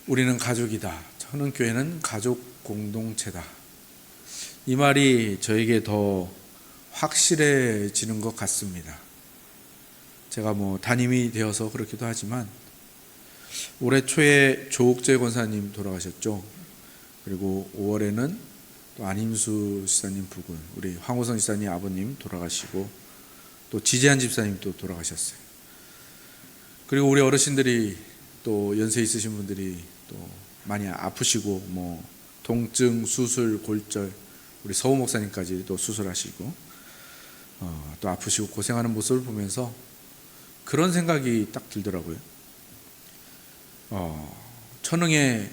우리는 가족이다. 천은교회는 가족 공동체다. 이 말이 저에게 더 확실해지는 것 같습니다. 제가 담임이 되어서 그렇기도 하지만 올해 초에 조옥재 권사님 돌아가셨죠. 그리고 5월에는 또 안임수 지사님 부군, 우리 황호성 지사님 아버님 돌아가시고 또 지재한 집사님 또 돌아가셨어요. 그리고 우리 어르신들이 또 연세 있으신 분들이 또 많이 아프시고 통증, 수술, 골절, 우리 서우 목사님까지 또 수술하시고 또 아프시고 고생하는 모습을 보면서 그런 생각이 딱 들더라고요. 천흥의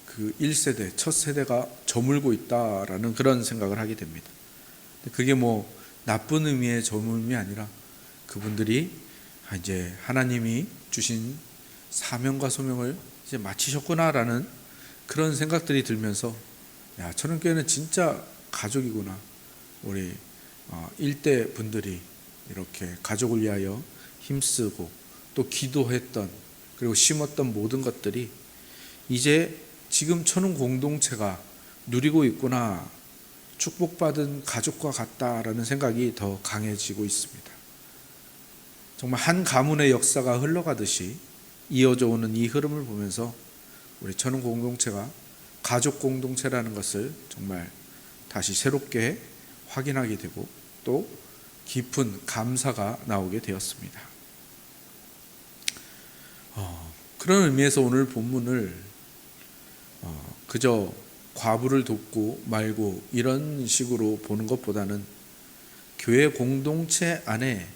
그 1세대, 첫 세대가 저물고 있다라는 그런 생각을 하게 됩니다. 그게 나쁜 의미의 저물음이 아니라 그분들이 이제 하나님이 주신 사명과 소명을 이제 마치셨구나라는 그런 생각들이 들면서 천흥교회는 진짜 가족이구나. 우리 일대 분들이 이렇게 가족을 위하여 힘쓰고 또 기도했던 그리고 심었던 모든 것들이 이제 지금 천흥 공동체가 누리고 있구나, 축복받은 가족과 같다라는 생각이 더 강해지고 있습니다. 정말 한 가문의 역사가 흘러가듯이 이어져 오는 이 흐름을 보면서 우리 천흥 공동체가 가족 공동체라는 것을 정말 다시 새롭게 확인하게 되고 또 깊은 감사가 나오게 되었습니다. 그런 의미에서 오늘 본문을 그저 과부를 돕고 말고 이런 식으로 보는 것보다는 교회 공동체 안에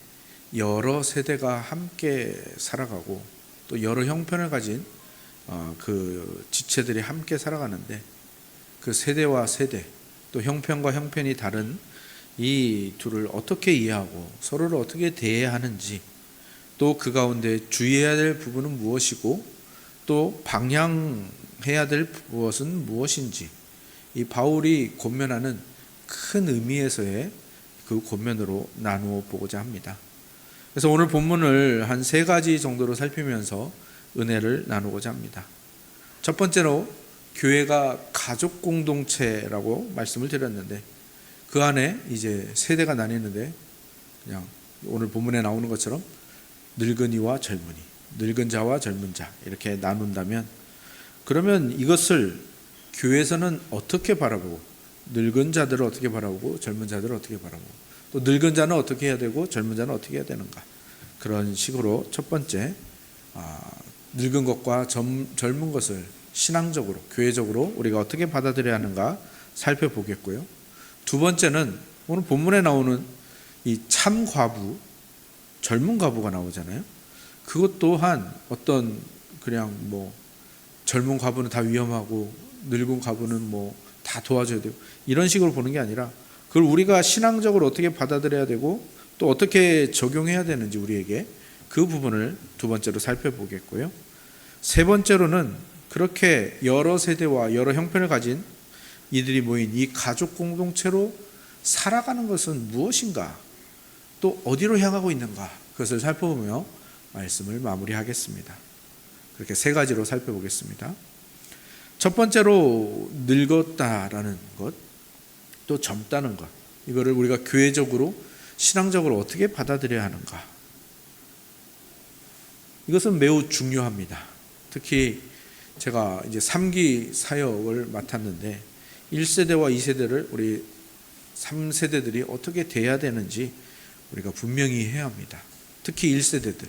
여러 세대가 함께 살아가고 또 여러 형편을 가진 그 지체들이 함께 살아가는데 그 세대와 세대 또 형편과 형편이 다른 이 둘을 어떻게 이해하고 서로를 어떻게 대해야 하는지, 또 그 가운데 주의해야 될 부분은 무엇이고 또 방향해야 될 무엇은 무엇인지, 이 바울이 권면하는 큰 의미에서의 그 권면으로 나누어 보고자 합니다. 그래서 오늘 본문을 한 3가지 정도로 살피면서 은혜를 나누고자 합니다. 첫 번째로 교회가 가족 공동체라고 말씀을 드렸는데 그 안에 이제 세대가 나뉘는데 그냥 오늘 본문에 나오는 것처럼 늙은이와 젊은이, 늙은 자와 젊은 자 이렇게 나눈다면, 그러면 이것을 교회에서는 어떻게 바라보고, 늙은 자들을 어떻게 바라보고 젊은 자들을 어떻게 바라보고, 또 늙은 자는 어떻게 해야 되고 젊은 자는 어떻게 해야 되는가, 그런 식으로 첫 번째 늙은 것과 젊은 것을 신앙적으로 교회적으로 우리가 어떻게 받아들여야 하는가 살펴보겠고요. 두 번째는 오늘 본문에 나오는 이 참 과부, 젊은 과부가 나오잖아요. 그것 또한 어떤 그냥 젊은 과부는 다 위험하고 늙은 과부는 다 도와줘야 되고 이런 식으로 보는 게 아니라 그걸 우리가 신앙적으로 어떻게 받아들여야 되고 또 어떻게 적용해야 되는지 우리에게 그 부분을 두 번째로 살펴보겠고요. 세 번째로는 그렇게 여러 세대와 여러 형편을 가진 이들이 모인 이 가족 공동체로 살아가는 것은 무엇인가, 또 어디로 향하고 있는가, 그것을 살펴보며 말씀을 마무리하겠습니다. 그렇게 3가지로 살펴보겠습니다. 첫 번째로 늙었다라는 것, 또 젊다는 것, 이거를 우리가 교회적으로 신앙적으로 어떻게 받아들여야 하는가, 이것은 매우 중요합니다. 특히 제가 이제 3기 사역을 맡았는데 1세대와 2세대를 우리 3세대들이 어떻게 돼야 되는지 우리가 분명히 해야 합니다. 특히 1세대들.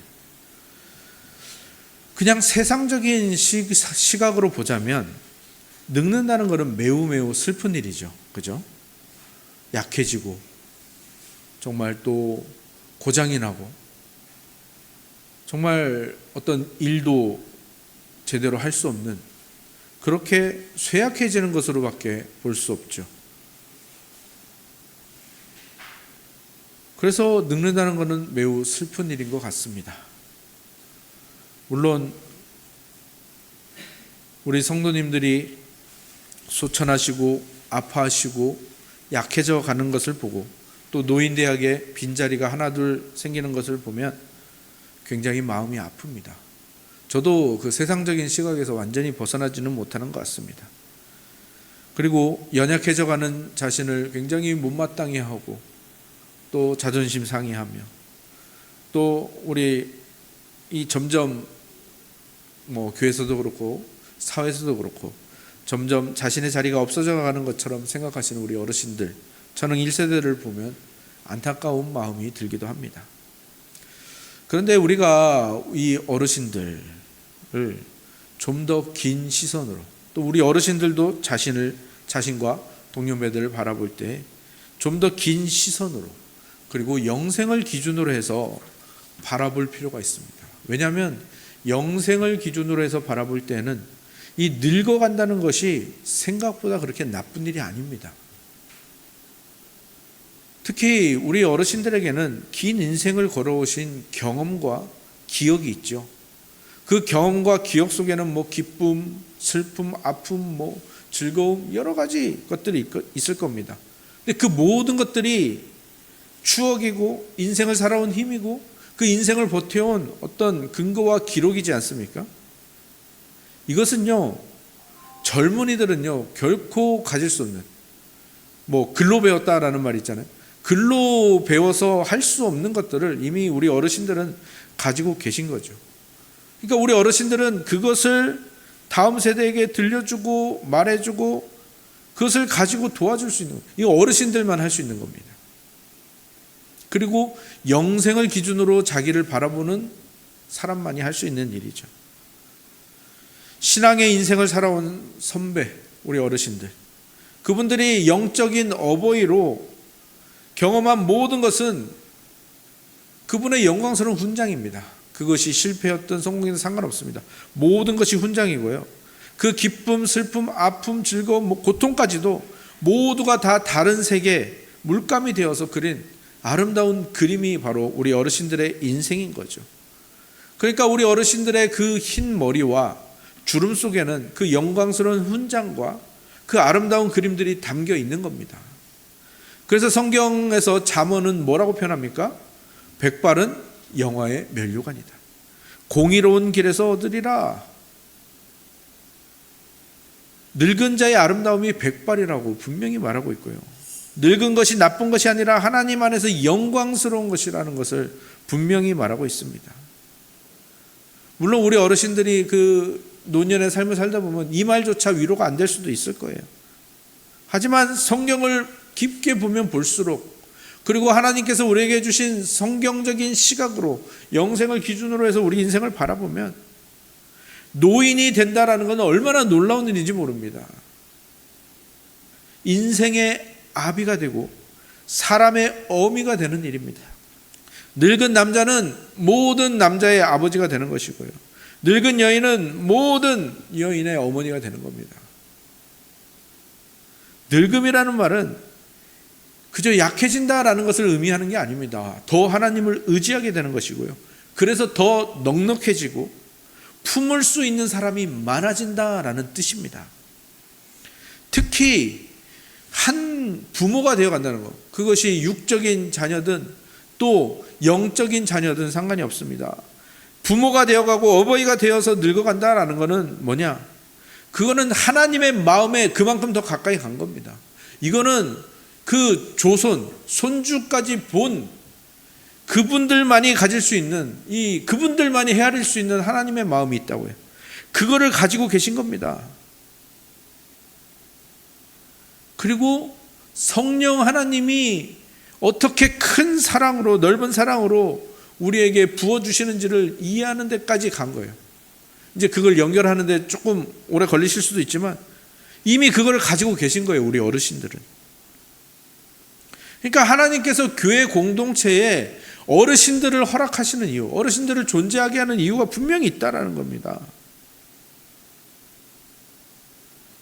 그냥 세상적인 시각으로 보자면 늙는다는 것은 매우 슬픈 일이죠. 그죠? 약해지고 정말 또 고장이 나고 정말 어떤 일도 제대로 할 수 없는, 그렇게 쇠약해지는 것으로밖에 볼 수 없죠. 그래서 늙는다는 것은 매우 슬픈 일인 것 같습니다. 물론 우리 성도님들이 소천하시고 아파하시고 약해져 가는 것을 보고 또 노인대학에 빈자리가 하나 둘 생기는 것을 보면 굉장히 마음이 아픕니다. 저도 그 세상적인 시각에서 완전히 벗어나지는 못하는 것 같습니다. 그리고 연약해져가는 자신을 굉장히 못마땅해 하고 또 자존심 상해하며 또 우리 이 점점 교회에서도 그렇고 사회에서도 그렇고 점점 자신의 자리가 없어져 가는 것처럼 생각하시는 우리 어르신들, 저는 1세대를 보면 안타까운 마음이 들기도 합니다. 그런데 우리가 이 어르신들을 좀 더 긴 시선으로, 또 우리 어르신들도 자신과 동년배들을 바라볼 때 좀 더 긴 시선으로, 그리고 영생을 기준으로 해서 바라볼 필요가 있습니다. 왜냐하면 영생을 기준으로 해서 바라볼 때는 이 늙어간다는 것이 생각보다 그렇게 나쁜 일이 아닙니다. 특히 우리 어르신들에게는 긴 인생을 걸어오신 경험과 기억이 있죠. 그 경험과 기억 속에는 기쁨, 슬픔, 아픔, 즐거움, 여러 가지 것들이 있을 겁니다. 근데 그 모든 것들이 추억이고 인생을 살아온 힘이고 그 인생을 버텨온 어떤 근거와 기록이지 않습니까? 이것은요, 젊은이들은요 결코 가질 수 없는, 글로 배웠다라는 말이 있잖아요. 글로 배워서 할 수 없는 것들을 이미 우리 어르신들은 가지고 계신 거죠. 그러니까 우리 어르신들은 그것을 다음 세대에게 들려주고 말해주고 그것을 가지고 도와줄 수 있는 거예요. 이거 어르신들만 할 수 있는 겁니다. 그리고 영생을 기준으로 자기를 바라보는 사람만이 할 수 있는 일이죠. 신앙의 인생을 살아온 선배, 우리 어르신들, 그분들이 영적인 어버이로 경험한 모든 것은 그분의 영광스러운 훈장입니다. 그것이 실패였든 성공이든 상관없습니다. 모든 것이 훈장이고요. 그 기쁨, 슬픔, 아픔, 즐거움, 고통까지도 모두가 다 다른 세계 물감이 되어서 그린 아름다운 그림이 바로 우리 어르신들의 인생인 거죠. 그러니까 우리 어르신들의 그 흰 머리와 주름 속에는 그 영광스러운 훈장과 그 아름다운 그림들이 담겨 있는 겁니다. 그래서 성경에서 잠언은 뭐라고 표현합니까? 백발은 영화의 면류관이다. 공의로운 길에서 얻으리라. 늙은 자의 아름다움이 백발이라고 분명히 말하고 있고요. 늙은 것이 나쁜 것이 아니라 하나님 안에서 영광스러운 것이라는 것을 분명히 말하고 있습니다. 물론 우리 어르신들이 그 노년의 삶을 살다 보면 이 말조차 위로가 안 될 수도 있을 거예요. 하지만 성경을 깊게 보면 볼수록, 그리고 하나님께서 우리에게 주신 성경적인 시각으로 영생을 기준으로 해서 우리 인생을 바라보면 노인이 된다라는 것은 얼마나 놀라운 일인지 모릅니다. 인생의 아비가 되고 사람의 어미가 되는 일입니다. 늙은 남자는 모든 남자의 아버지가 되는 것이고요. 늙은 여인은 모든 여인의 어머니가 되는 겁니다. 늙음이라는 말은 그저 약해진다라는 것을 의미하는 게 아닙니다. 더 하나님을 의지하게 되는 것이고요. 그래서 더 넉넉해지고 품을 수 있는 사람이 많아진다라는 뜻입니다. 특히 한 부모가 되어 간다는 것, 그것이 육적인 자녀든 또 영적인 자녀든 상관이 없습니다. 부모가 되어가고 어버이가 되어서 늙어간다라는 것은 뭐냐? 그거는 하나님의 마음에 그만큼 더 가까이 간 겁니다. 이거는 그 조손, 손주까지 본 그분들만이 가질 수 있는, 그분들만이 헤아릴 수 있는 하나님의 마음이 있다고요. 그거를 가지고 계신 겁니다. 그리고 성령 하나님이 어떻게 큰 사랑으로, 넓은 사랑으로 우리에게 부어주시는지를 이해하는 데까지 간 거예요. 이제 그걸 연결하는데 조금 오래 걸리실 수도 있지만 이미 그걸 가지고 계신 거예요, 우리 어르신들은. 그러니까 하나님께서 교회 공동체에 어르신들을 허락하시는 이유, 어르신들을 존재하게 하는 이유가 분명히 있다라는 겁니다.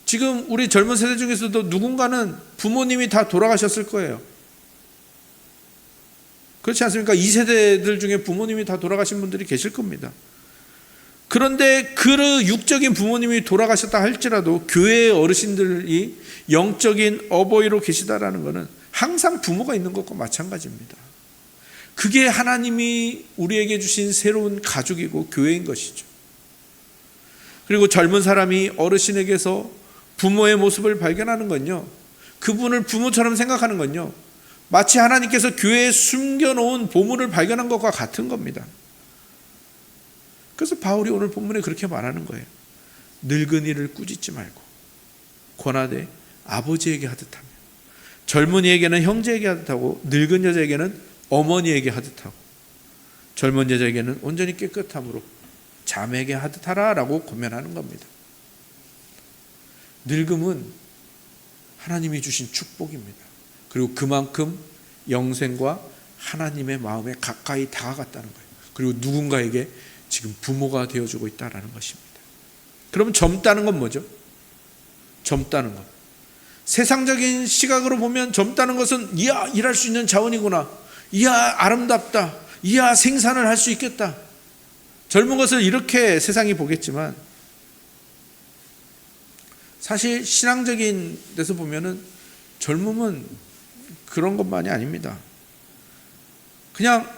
지금 우리 젊은 세대 중에서도 누군가는 부모님이 다 돌아가셨을 거예요. 그렇지 않습니까? 2세대들 중에 부모님이 다 돌아가신 분들이 계실 겁니다. 그런데 그 육적인 부모님이 돌아가셨다 할지라도 교회의 어르신들이 영적인 어버이로 계시다라는 것은 항상 부모가 있는 것과 마찬가지입니다. 그게 하나님이 우리에게 주신 새로운 가족이고 교회인 것이죠. 그리고 젊은 사람이 어르신에게서 부모의 모습을 발견하는 건요, 그분을 부모처럼 생각하는 건요, 마치 하나님께서 교회에 숨겨놓은 보물을 발견한 것과 같은 겁니다. 그래서 바울이 오늘 본문에 그렇게 말하는 거예요. 늙은이를 꾸짖지 말고 권하되 아버지에게 하듯하며, 젊은이에게는 형제에게 하듯하고 늙은 여자에게는 어머니에게 하듯하고 젊은 여자에게는 온전히 깨끗함으로 자매에게 하듯하라 라고 권면하는 겁니다. 늙음은 하나님이 주신 축복입니다. 그리고 그만큼 영생과 하나님의 마음에 가까이 다가갔다는 거예요. 그리고 누군가에게 지금 부모가 되어주고 있다는 것입니다. 그럼 젊다는 건 뭐죠? 젊다는 것, 세상적인 시각으로 보면 젊다는 것은 이야 일할 수 있는 자원이구나, 이야 아름답다, 이야 생산을 할 수 있겠다, 젊은 것을 이렇게 세상이 보겠지만, 사실 신앙적인 데서 보면은 젊음은 그런 것만이 아닙니다. 그냥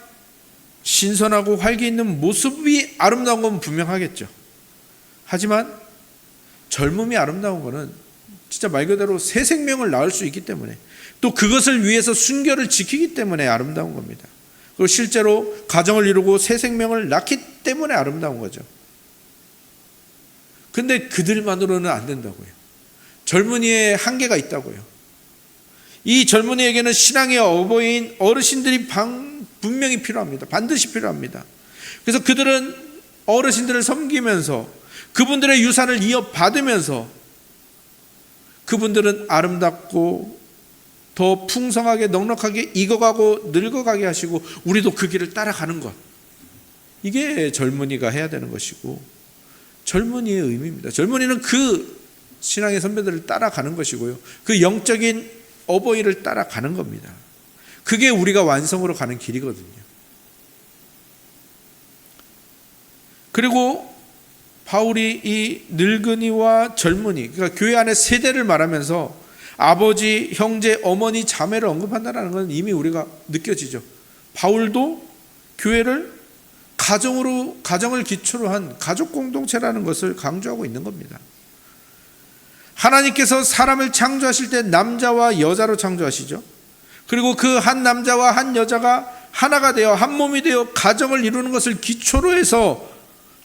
신선하고 활기 있는 모습이 아름다운 건 분명하겠죠. 하지만 젊음이 아름다운 것은 진짜 말 그대로 새 생명을 낳을 수 있기 때문에, 또 그것을 위해서 순결을 지키기 때문에 아름다운 겁니다. 그리고 실제로 가정을 이루고 새 생명을 낳기 때문에 아름다운 거죠. 근데 그들만으로는 안 된다고요. 젊은이의 한계가 있다고요. 이 젊은이에게는 신앙의 어버이인 어르신들이 분명히 필요합니다. 반드시 필요합니다. 그래서 그들은 어르신들을 섬기면서 그분들의 유산을 이어받으면서 그분들은 아름답고 더 풍성하게 넉넉하게 익어가고 늙어가게 하시고 우리도 그 길을 따라가는 것, 이게 젊은이가 해야 되는 것이고 젊은이의 의미입니다. 젊은이는 그 신앙의 선배들을 따라가는 것이고요, 그 영적인 어버이를 따라가는 겁니다. 그게 우리가 완성으로 가는 길이거든요. 그리고 바울이 이 늙은이와 젊은이, 그러니까 교회 안에 세대를 말하면서 아버지, 형제, 어머니, 자매를 언급한다는 건 이미 우리가 느껴지죠. 바울도 교회를 가정을 기초로 한 가족 공동체라는 것을 강조하고 있는 겁니다. 하나님께서 사람을 창조하실 때 남자와 여자로 창조하시죠. 그리고 그 한 남자와 한 여자가 하나가 되어 한 몸이 되어 가정을 이루는 것을 기초로 해서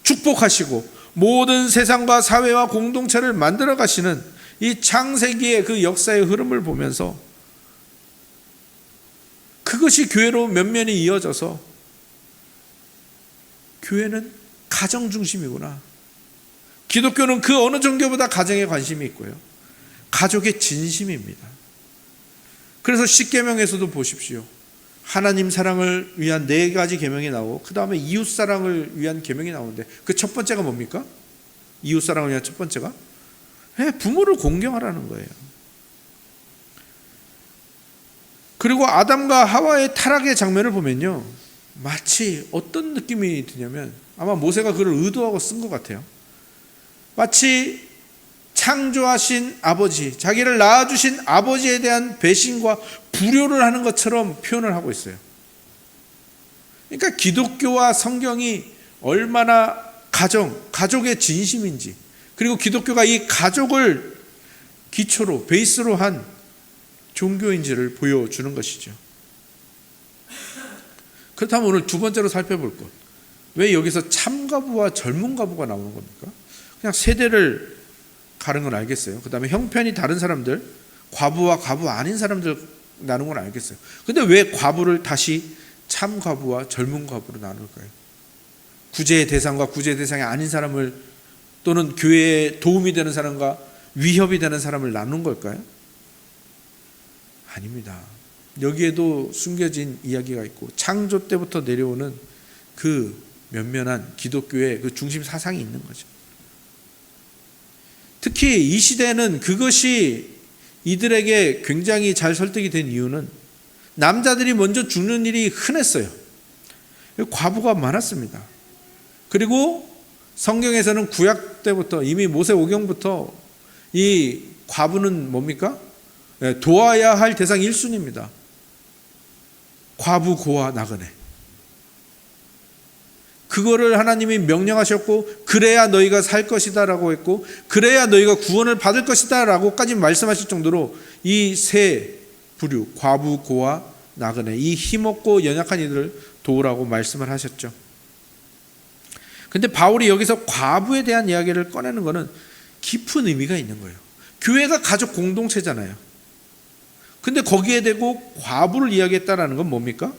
축복하시고 모든 세상과 사회와 공동체를 만들어 가시는 이 창세기의 그 역사의 흐름을 보면서 그것이 교회로 면면이 이어져서 교회는 가정 중심이구나, 기독교는 그 어느 종교보다 가정에 관심이 있고요, 가족의 진심입니다. 그래서 십계명에서도 보십시오. 하나님 사랑을 위한 4가지 계명이 나오고 그 다음에 이웃 사랑을 위한 계명이 나오는데 그 첫 번째가 뭡니까? 이웃 사랑을 위한 첫 번째가 부모를 공경하라는 거예요. 그리고 아담과 하와의 타락의 장면을 보면요, 마치 어떤 느낌이 드냐면, 아마 모세가 그를 의도하고 쓴 것 같아요. 마치 창조하신 아버지, 자기를 낳아주신 아버지에 대한 배신과 불효를 하는 것처럼 표현을 하고 있어요. 그러니까 기독교와 성경이 얼마나 가족의 진심인지, 그리고 기독교가 이 가족을 기초로 베이스로 한 종교인지를 보여주는 것이죠. 그렇다면 오늘 두 번째로 살펴볼 것, 왜 여기서 참가부와 젊은 가부가 나오는 겁니까? 그냥 세대를 가른 건 알겠어요. 그 다음에 형편이 다른 사람들, 과부와 과부 아닌 사람들 나눈 건 알겠어요. 근데 왜 과부를 다시 참과부와 젊은 과부로 나눌까요? 구제의 대상과 구제의 대상이 아닌 사람을, 또는 교회에 도움이 되는 사람과 위협이 되는 사람을 나눈 걸까요? 아닙니다. 여기에도 숨겨진 이야기가 있고 창조 때부터 내려오는 그 면면한 기독교의 그 중심 사상이 있는 거죠. 특히 이 시대에는 그것이 이들에게 굉장히 잘 설득이 된 이유는 남자들이 먼저 죽는 일이 흔했어요. 과부가 많았습니다. 그리고 성경에서는 구약 때부터, 이미 모세오경부터 이 과부는 뭡니까? 도와야 할 대상 1순위입니다. 과부, 고아, 나그네. 그거를 하나님이 명령하셨고 그래야 너희가 살 것이다 라고 했고 그래야 너희가 구원을 받을 것이다 라고까지 말씀하실 정도로 이 세 부류 과부, 고아, 나그네 이 힘없고 연약한 이들을 도우라고 말씀을 하셨죠. 근데 바울이 여기서 과부에 대한 이야기를 꺼내는 것은 깊은 의미가 있는 거예요. 교회가 가족 공동체잖아요. 근데 거기에 대고 과부를 이야기했다라는 건 뭡니까?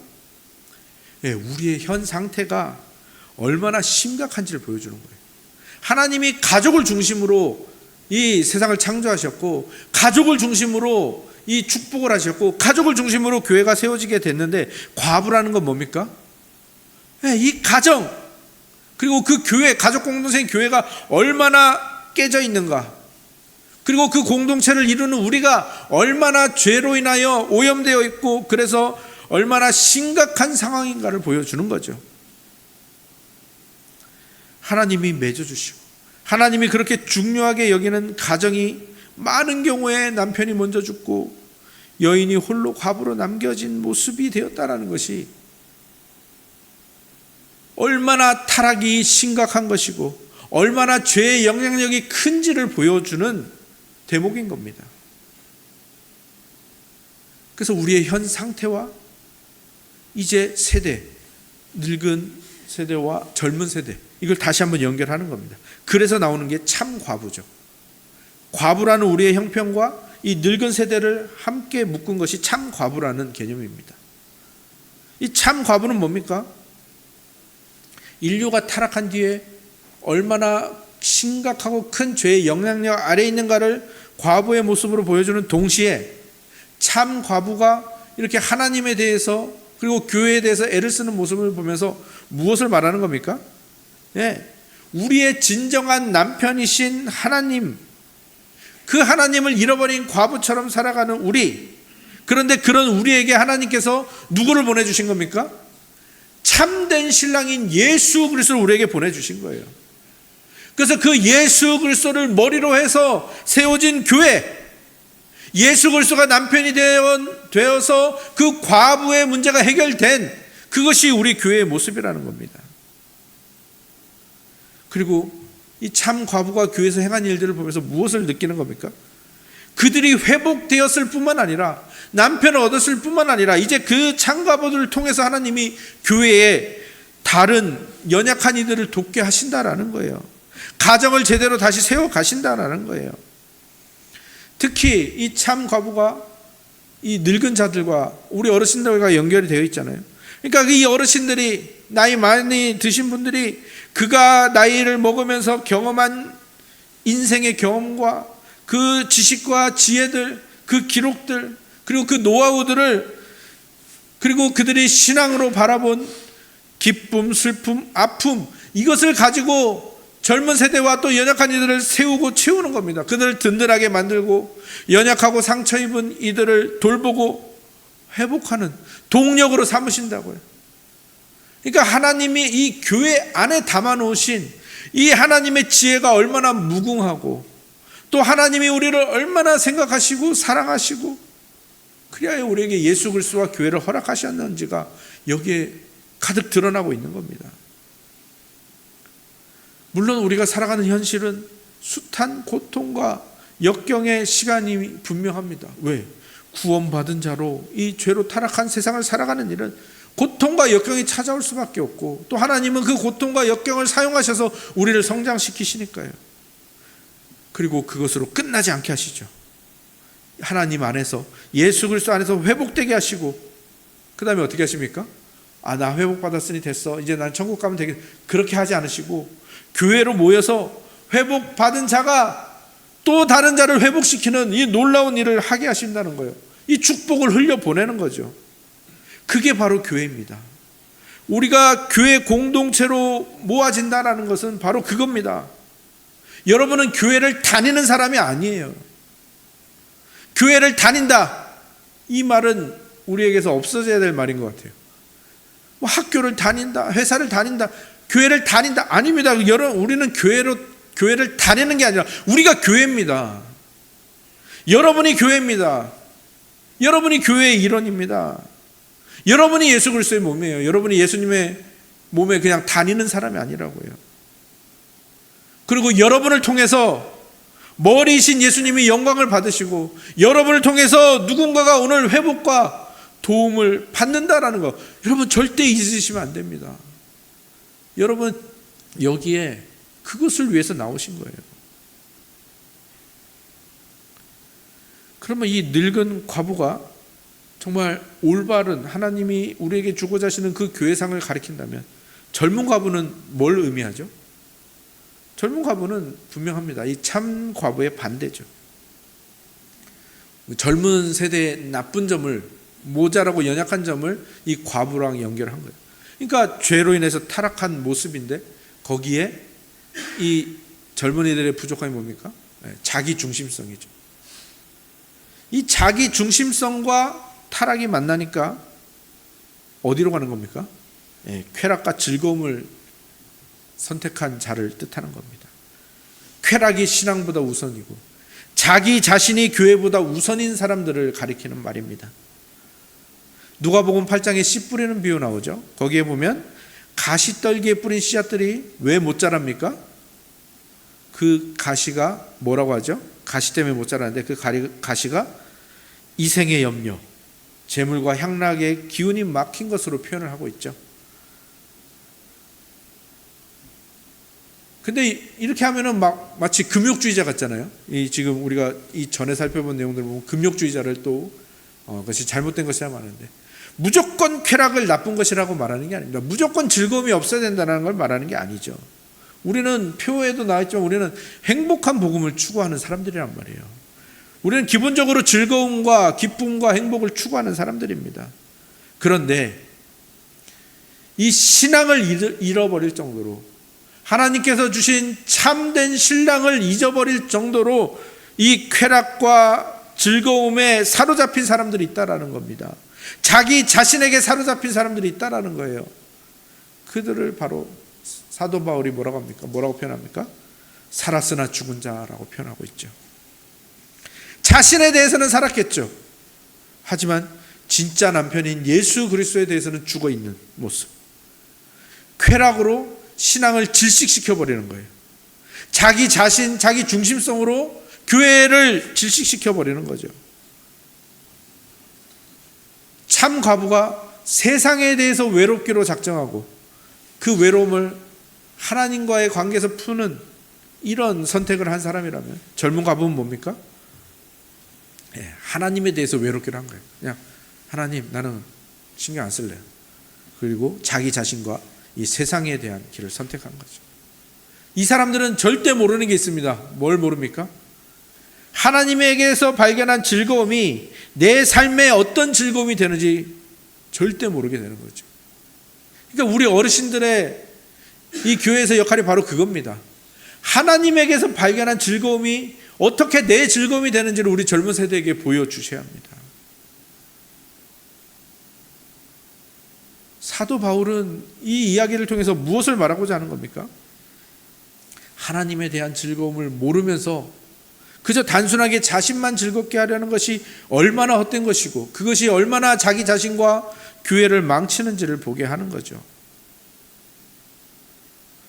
예, 우리의 현 상태가 얼마나 심각한지를 보여주는 거예요. 하나님이 가족을 중심으로 이 세상을 창조하셨고 가족을 중심으로 이 축복을 하셨고 가족을 중심으로 교회가 세워지게 됐는데 과부라는 건 뭡니까? 예, 이 가정 그리고 그 교회 가족 공동체인 교회가 얼마나 깨져 있는가 그리고 그 공동체를 이루는 우리가 얼마나 죄로 인하여 오염되어 있고 그래서 얼마나 심각한 상황인가를 보여주는 거죠. 하나님이 맺어주시고 하나님이 그렇게 중요하게 여기는 가정이 많은 경우에 남편이 먼저 죽고 여인이 홀로 과부로 남겨진 모습이 되었다는 것이 얼마나 타락이 심각한 것이고 얼마나 죄의 영향력이 큰지를 보여주는 대목인 겁니다. 그래서 우리의 현 상태와 이제 세대, 늙은 세대와 젊은 세대 이걸 다시 한번 연결하는 겁니다. 그래서 나오는 게 참 과부죠. 과부라는 우리의 형편과 이 늙은 세대를 함께 묶은 것이 참 과부라는 개념입니다. 이 참 과부는 뭡니까? 인류가 타락한 뒤에 얼마나 심각하고 큰 죄의 영향력 아래에 있는가를 과부의 모습으로 보여주는 동시에 참 과부가 이렇게 하나님에 대해서 그리고 교회에 대해서 애를 쓰는 모습을 보면서 무엇을 말하는 겁니까? 예, 우리의 진정한 남편이신 하나님, 그 하나님을 잃어버린 과부처럼 살아가는 우리, 그런데 그런 우리에게 하나님께서 누구를 보내주신 겁니까? 참된 신랑인 예수 그리스도를 우리에게 보내주신 거예요. 그래서 그 예수 그리스도를 머리로 해서 세워진 교회, 예수 그리스도가 남편이 되어서 그 과부의 문제가 해결된 그것이 우리 교회의 모습이라는 겁니다. 그리고 이 참 과부가 교회에서 행한 일들을 보면서 무엇을 느끼는 겁니까? 그들이 회복되었을 뿐만 아니라 남편을 얻었을 뿐만 아니라 이제 그 참 과부들을 통해서 하나님이 교회에 다른 연약한 이들을 돕게 하신다라는 거예요. 가정을 제대로 다시 세워 가신다라는 거예요. 특히 이 참 과부가 이 늙은 자들과 우리 어르신들과 연결이 되어 있잖아요. 그러니까 이 어르신들이 나이 많이 드신 분들이 그가 나이를 먹으면서 경험한 인생의 경험과 그 지식과 지혜들, 그 기록들, 그리고 그 노하우들을 그리고 그들이 신앙으로 바라본 기쁨, 슬픔, 아픔 이것을 가지고 젊은 세대와 또 연약한 이들을 세우고 채우는 겁니다. 그들을 든든하게 만들고 연약하고 상처 입은 이들을 돌보고 회복하는 동력으로 삼으신다고요. 그러니까 하나님이 이 교회 안에 담아놓으신 이 하나님의 지혜가 얼마나 무궁하고 또 하나님이 우리를 얼마나 생각하시고 사랑하시고 그래야 우리에게 예수 그리스도와 교회를 허락하셨는지가 여기에 가득 드러나고 있는 겁니다. 물론 우리가 살아가는 현실은 숱한 고통과 역경의 시간이 분명합니다. 왜? 구원받은 자로 이 죄로 타락한 세상을 살아가는 일은 고통과 역경이 찾아올 수밖에 없고 또 하나님은 그 고통과 역경을 사용하셔서 우리를 성장시키시니까요. 그리고 그것으로 끝나지 않게 하시죠. 하나님 안에서 예수 그리스도 안에서 회복되게 하시고 그 다음에 어떻게 하십니까? 나 회복받았으니 됐어. 이제 난 천국 가면 되겠. 그렇게 하지 않으시고 교회로 모여서 회복받은 자가 또 다른 자를 회복시키는 이 놀라운 일을 하게 하신다는 거예요. 이 축복을 흘려보내는 거죠. 그게 바로 교회입니다. 우리가 교회 공동체로 모아진다는 것은 바로 그겁니다. 여러분은 교회를 다니는 사람이 아니에요. 교회를 다닌다. 이 말은 우리에게서 없어져야 될 말인 것 같아요. 학교를 다닌다. 회사를 다닌다. 교회를 다닌다. 아닙니다. 여러분, 우리는 교회를 다니는 게 아니라 우리가 교회입니다. 여러분이 교회입니다. 여러분이 교회의 일원입니다. 여러분이 예수 그리스도의 몸이에요. 여러분이 예수님의 몸에 그냥 다니는 사람이 아니라고요. 그리고 여러분을 통해서 머리이신 예수님이 영광을 받으시고 여러분을 통해서 누군가가 오늘 회복과 도움을 받는다라는 거, 여러분 절대 잊으시면 안 됩니다. 여러분 여기에 그것을 위해서 나오신 거예요. 그러면 이 늙은 과부가 정말 올바른 하나님이 우리에게 주고자 하시는 그 교회상을 가리킨다면 젊은 과부는 뭘 의미하죠? 젊은 과부는 분명합니다. 이 참 과부의 반대죠. 젊은 세대의 나쁜 점을, 모자라고 연약한 점을 이 과부랑 연결한 거예요. 그러니까 죄로 인해서 타락한 모습인데 거기에 이 젊은이들의 부족함이 뭡니까? 자기 중심성이죠. 이 자기 중심성과 타락이 만나니까 어디로 가는 겁니까? 쾌락과 즐거움을 선택한 자를 뜻하는 겁니다. 쾌락이 신앙보다 우선이고 자기 자신이 교회보다 우선인 사람들을 가리키는 말입니다. 누가복음 8장에 씨 뿌리는 비유 나오죠. 거기에 보면 가시떨기에 뿌린 씨앗들이 왜 못 자랍니까? 그 가시가 뭐라고 하죠? 가시 때문에 못 자라는데 그 가시가 이생의 염려, 재물과 향락의 기운이 막힌 것으로 표현을 하고 있죠. 근데 이렇게 하면은 마치 금욕주의자 같잖아요. 지금 우리가 이 전에 살펴본 내용들 보면 금욕주의자를 또 그것이 잘못된 것이라 말하는데, 무조건 쾌락을 나쁜 것이라고 말하는 게 아닙니다. 무조건 즐거움이 없어야 된다는 걸 말하는 게 아니죠. 우리는 표에도 나와있지만 우리는 행복한 복음을 추구하는 사람들이란 말이에요. 우리는 기본적으로 즐거움과 기쁨과 행복을 추구하는 사람들입니다. 그런데 이 신앙을 잃어버릴 정도로, 하나님께서 주신 참된 신랑을 잊어버릴 정도로 이 쾌락과 즐거움에 사로잡힌 사람들이 있다라는 겁니다. 자기 자신에게 사로잡힌 사람들이 있다라는 거예요. 그들을 바로 사도 바울이 뭐라고 합니까? 뭐라고 표현합니까? 살았으나 죽은 자라고 표현하고 있죠. 자신에 대해서는 살았겠죠. 하지만 진짜 남편인 예수 그리스도에 대해서는 죽어 있는 모습. 쾌락으로 신앙을 질식시켜버리는 거예요. 자기 자신, 자기 중심성으로 교회를 질식시켜버리는 거죠. 참 과부가 세상에 대해서 외롭기로 작정하고 그 외로움을 하나님과의 관계에서 푸는 이런 선택을 한 사람이라면, 젊은 과부는 뭡니까? 하나님에 대해서 외롭기로 한 거예요. 그냥 하나님, 나는 신경 안 쓸래요. 그리고 자기 자신과 이 세상에 대한 길을 선택한 거죠. 이 사람들은 절대 모르는 게 있습니다. 뭘 모릅니까? 하나님에게서 발견한 즐거움이 내 삶에 어떤 즐거움이 되는지 절대 모르게 되는 거죠. 그러니까 우리 어르신들의 이 교회에서 역할이 바로 그겁니다. 하나님에게서 발견한 즐거움이 어떻게 내 즐거움이 되는지를 우리 젊은 세대에게 보여주셔야 합니다. 사도 바울은 이 이야기를 통해서 무엇을 말하고자 하는 겁니까? 하나님에 대한 즐거움을 모르면서 그저 단순하게 자신만 즐겁게 하려는 것이 얼마나 헛된 것이고 그것이 얼마나 자기 자신과 교회를 망치는지를 보게 하는 거죠.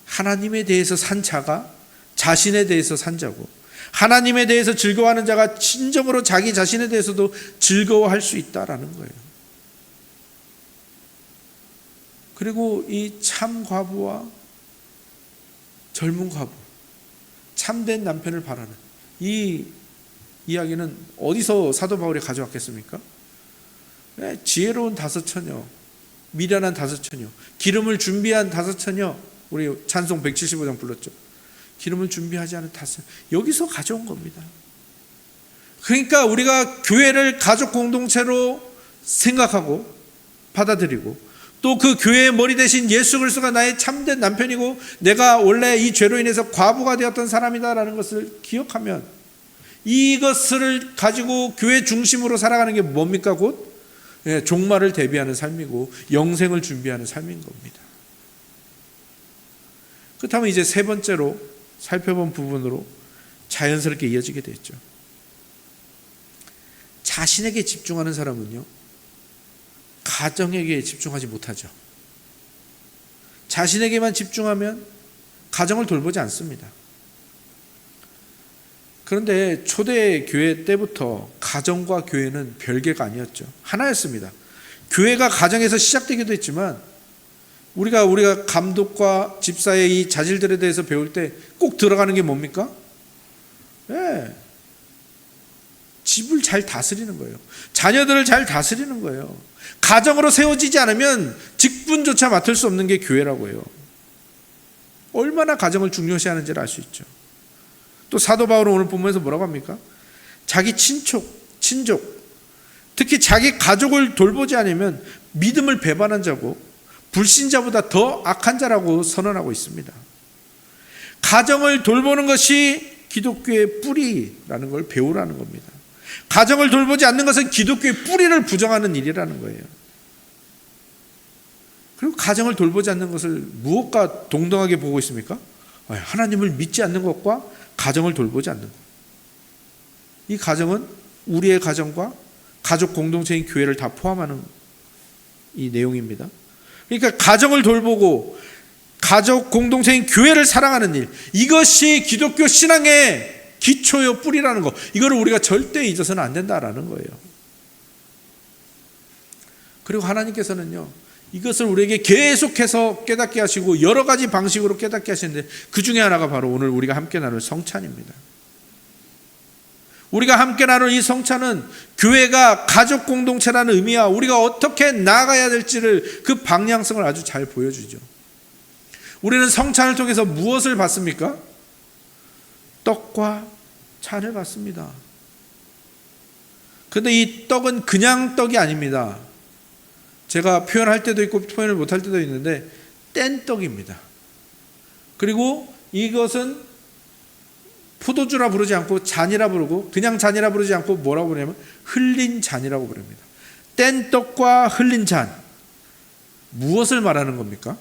하나님에 대해서 산 자가 자신에 대해서 산 자고, 하나님에 대해서 즐거워하는 자가 진정으로 자기 자신에 대해서도 즐거워할 수 있다라는 거예요. 그리고 이 참 과부와 젊은 과부, 참된 남편을 바라는 이 이야기는 어디서 사도 바울이 가져왔겠습니까? 지혜로운 다섯 처녀, 미련한 다섯 처녀, 기름을 준비한 다섯 처녀, 우리 찬송 175장 불렀죠. 기름을 준비하지 않은 다섯, 여기서 가져온 겁니다. 그러니까 우리가 교회를 가족 공동체로 생각하고 받아들이고, 또 그 교회의 머리 대신 예수 그리스도가 나의 참된 남편이고 내가 원래 이 죄로 인해서 과부가 되었던 사람이다라는 것을 기억하면, 이것을 가지고 교회 중심으로 살아가는 게 뭡니까? 곧 종말을 대비하는 삶이고 영생을 준비하는 삶인 겁니다. 그렇다면 이제 세 번째로 살펴본 부분으로 자연스럽게 이어지게 됐죠. 자신에게 집중하는 사람은요, 가정에게 집중하지 못하죠. 자신에게만 집중하면 가정을 돌보지 않습니다. 그런데 초대 교회 때부터 가정과 교회는 별개가 아니었죠. 하나였습니다. 교회가 가정에서 시작되기도 했지만 우리가 감독과 집사의 이 자질들에 대해서 배울 때 꼭 들어가는 게 뭡니까? 네. 집을 잘 다스리는 거예요. 자녀들을 잘 다스리는 거예요. 가정으로 세워지지 않으면 직분조차 맡을 수 없는 게 교회라고 해요. 얼마나 가정을 중요시하는지를 알 수 있죠. 또 사도 바울은 오늘 본문에서 뭐라고 합니까? 자기 친족, 특히 자기 가족을 돌보지 않으면 믿음을 배반한 자고 불신자보다 더 악한 자라고 선언하고 있습니다. 가정을 돌보는 것이 기독교의 뿌리라는 걸 배우라는 겁니다. 가정을 돌보지 않는 것은 기독교의 뿌리를 부정하는 일이라는 거예요. 그리고 가정을 돌보지 않는 것을 무엇과 동등하게 보고 있습니까? 하나님을 믿지 않는 것과 가정을 돌보지 않는 것. 이 가정은 우리의 가정과 가족 공동체인 교회를 다 포함하는 이 내용입니다. 그러니까 가정을 돌보고 가족 공동체인 교회를 사랑하는 일, 이것이 기독교 신앙의 기초요 뿌리라는 것, 이거를 우리가 절대 잊어서는 안 된다라는 거예요. 그리고 하나님께서는요, 이것을 우리에게 계속해서 깨닫게 하시고 여러 가지 방식으로 깨닫게 하시는데 그 중에 하나가 바로 오늘 우리가 함께 나눌 성찬입니다. 우리가 함께 나눌 이 성찬은 교회가 가족 공동체라는 의미와 우리가 어떻게 나아가야 될지를 그 방향성을 아주 잘 보여주죠. 우리는 성찬을 통해서 무엇을 받습니까? 떡과 잔을 받습니다. 그런데 이 떡은 그냥 떡이 아닙니다. 제가 표현할 때도 있고 표현을 못할 때도 있는데 뗀떡입니다. 그리고 이것은 포도주라 부르지 않고 잔이라 부르고 그냥 잔이라 부르지 않고 뭐라고 부르냐면 흘린 잔이라고 부릅니다. 뗀떡과 흘린 잔, 무엇을 말하는 겁니까?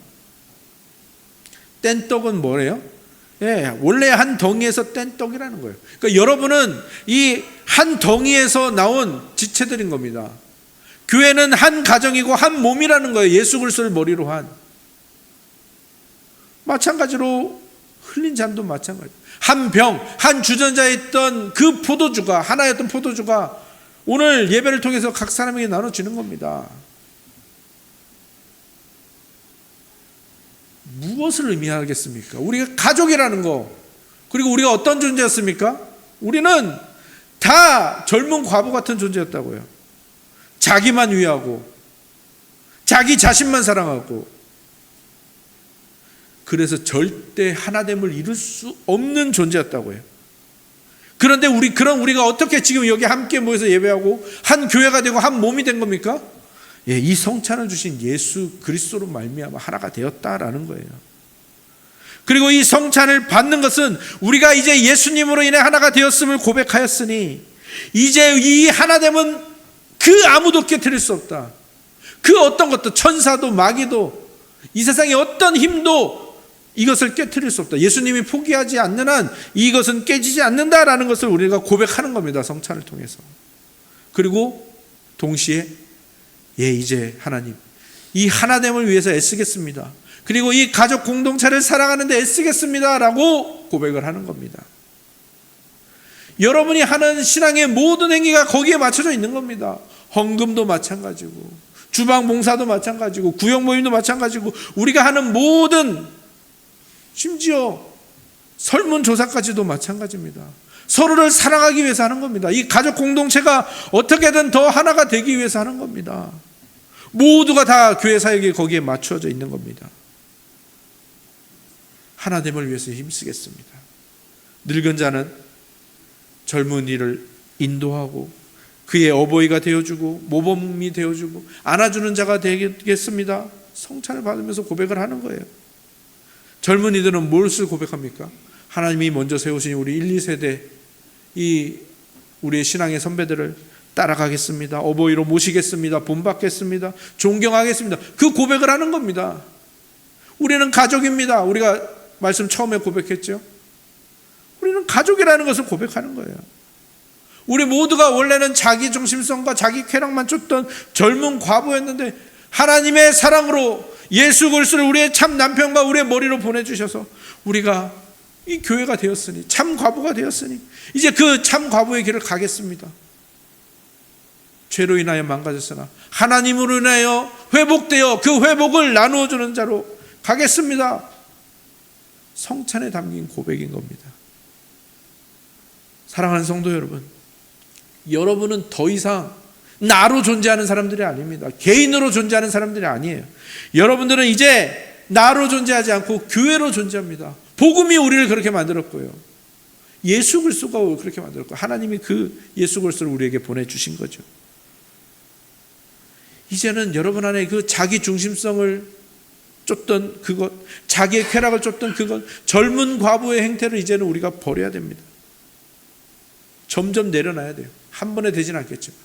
뗀떡은 뭐래요? 원래 한 덩이에서 뗀떡이라는 거예요. 그러니까 여러분은 이 한 덩이에서 나온 지체들인 겁니다. 교회는 한 가정이고 한 몸이라는 거예요. 예수 그리스도를 머리로 한. 마찬가지로 흘린 잔도 마찬가지예요. 한 병, 한 주전자에 있던 그 포도주가, 하나였던 포도주가 오늘 예배를 통해서 각 사람에게 나눠지는 겁니다. 무엇을 의미하겠습니까? 우리가 가족이라는 거, 그리고 우리가 어떤 존재였습니까? 우리는 다 젊은 과부 같은 존재였다고요. 자기만 위하고 자기 자신만 사랑하고, 그래서 절대 하나됨을 이룰 수 없는 존재였다고요. 그런데 우리가 어떻게 지금 여기 함께 모여서 예배하고 한 교회가 되고 한 몸이 된 겁니까? 이 성찬을 주신 예수 그리스도로 말미암아 하나가 되었다라는 거예요. 그리고 이 성찬을 받는 것은 우리가 이제 예수님으로 인해 하나가 되었음을 고백하였으니 이제 이 하나됨은 그 아무도 깨트릴 수 없다. 그 어떤 것도, 천사도 마귀도 이 세상의 어떤 힘도 이것을 깨트릴 수 없다. 예수님이 포기하지 않는 한 이것은 깨지지 않는다라는 것을 우리가 고백하는 겁니다. 성찬을 통해서. 그리고 동시에 이제 하나님, 이 하나됨을 위해서 애쓰겠습니다. 그리고 이 가족 공동체를 사랑하는 데 애쓰겠습니다 라고 고백을 하는 겁니다. 여러분이 하는 신앙의 모든 행위가 거기에 맞춰져 있는 겁니다. 헌금도 마찬가지고, 주방 봉사도 마찬가지고, 구역 모임도 마찬가지고, 우리가 하는 모든, 심지어 설문조사까지도 마찬가지입니다. 서로를 사랑하기 위해서 하는 겁니다. 이 가족 공동체가 어떻게든 더 하나가 되기 위해서 하는 겁니다. 모두가 다 교회 사역이 거기에 맞춰져 있는 겁니다. 하나됨을 위해서 힘쓰겠습니다. 늙은 자는 젊은이를 인도하고 그의 어버이가 되어주고 모범이 되어주고 안아주는 자가 되겠습니다. 성찬을 받으면서 고백을 하는 거예요. 젊은이들은 무엇을 고백합니까? 하나님이 먼저 세우신 우리 1, 2세대 이 우리의 신앙의 선배들을 따라가겠습니다. 어버이로 모시겠습니다. 본받겠습니다. 존경하겠습니다. 그 고백을 하는 겁니다. 우리는 가족입니다. 우리가 말씀 처음에 고백했죠. 우리는 가족이라는 것을 고백하는 거예요. 우리 모두가 원래는 자기 중심성과 자기 쾌락만 쫓던 젊은 과부였는데 하나님의 사랑으로 예수 그리스도를 우리의 참 남편과 우리의 머리로 보내주셔서 우리가 이 교회가 되었으니, 참 과부가 되었으니 이제 그 참 과부의 길을 가겠습니다. 죄로 인하여 망가졌으나 하나님으로 인하여 회복되어 그 회복을 나누어주는 자로 가겠습니다. 성찬에 담긴 고백인 겁니다. 사랑하는 성도 여러분, 여러분은 더 이상 나로 존재하는 사람들이 아닙니다. 개인으로 존재하는 사람들이 아니에요. 여러분들은 이제 나로 존재하지 않고 교회로 존재합니다. 복음이 우리를 그렇게 만들었고요. 예수 그리스도가 그렇게 만들었고, 하나님이 그 예수 그리스도를 우리에게 보내주신 거죠. 이제는 여러분 안에 그 자기 중심성을 쫓던 그것, 자기의 쾌락을 쫓던 그것, 젊은 과부의 행태를 이제는 우리가 버려야 됩니다. 점점 내려놔야 돼요. 한 번에 되지는 않겠지만.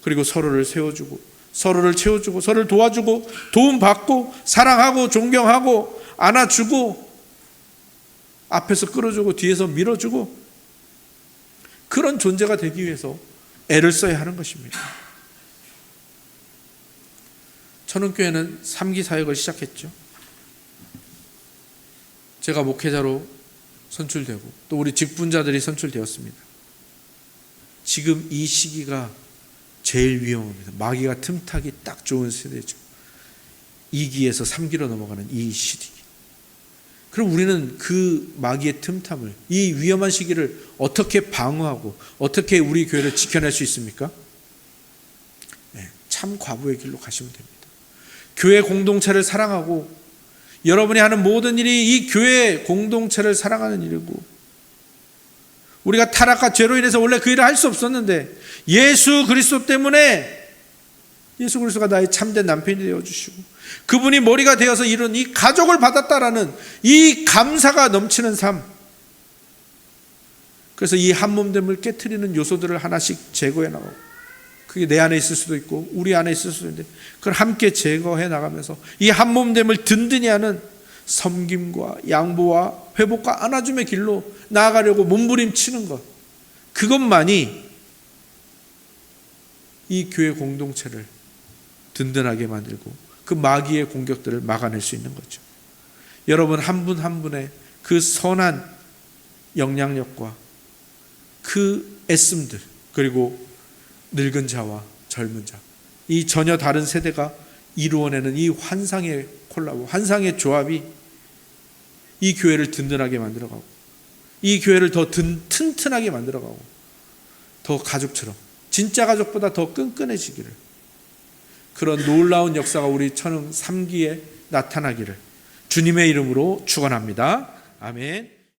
그리고 서로를 세워주고, 서로를 채워주고, 서로를 도와주고, 도움받고, 사랑하고, 존경하고, 안아주고, 앞에서 끌어주고, 뒤에서 밀어주고, 그런 존재가 되기 위해서 애를 써야 하는 것입니다. 천은교회는 3기 사역을 시작했죠. 제가 목회자로 선출되고 또 우리 직분자들이 선출되었습니다. 지금 이 시기가 제일 위험합니다. 마귀가 틈타기 딱 좋은 시대죠. 2기에서 3기로 넘어가는 이 시기. 그럼 우리는 그 마귀의 틈탐을, 이 위험한 시기를 어떻게 방어하고 어떻게 우리 교회를 지켜낼 수 있습니까? 네, 참 과부의 길로 가시면 됩니다. 교회 공동체를 사랑하고, 여러분이 하는 모든 일이 이 교회 공동체를 사랑하는 일이고, 우리가 타락과 죄로 인해서 원래 그 일을 할 수 없었는데 예수 그리스도 때문에, 예수 그리스도가 나의 참된 남편이 되어주시고 그분이 머리가 되어서 이룬 이 가족을 받았다라는 이 감사가 넘치는 삶. 그래서 이 한몸됨을 깨트리는 요소들을 하나씩 제거해 나가고, 그게 내 안에 있을 수도 있고 우리 안에 있을 수도 있는데 그걸 함께 제거해 나가면서 이 한몸됨을 든든히 하는 섬김과 양보와 회복과 안아줌의 길로 나아가려고 몸부림치는 것, 그것만이 이 교회 공동체를 든든하게 만들고 그 마귀의 공격들을 막아낼 수 있는 거죠. 여러분 한 분 한 분의 그 선한 영향력과 그 애씀들, 그리고 늙은 자와 젊은 자, 이 전혀 다른 세대가 이루어내는 이 환상의 콜라보, 환상의 조합이 이 교회를 든든하게 만들어가고, 이 교회를 더 튼튼하게 만들어가고, 더 가족처럼, 진짜 가족보다 더 끈끈해지기를, 그런 놀라운 역사가 우리 천흥 3기에 나타나기를 주님의 이름으로 축원합니다. 아멘.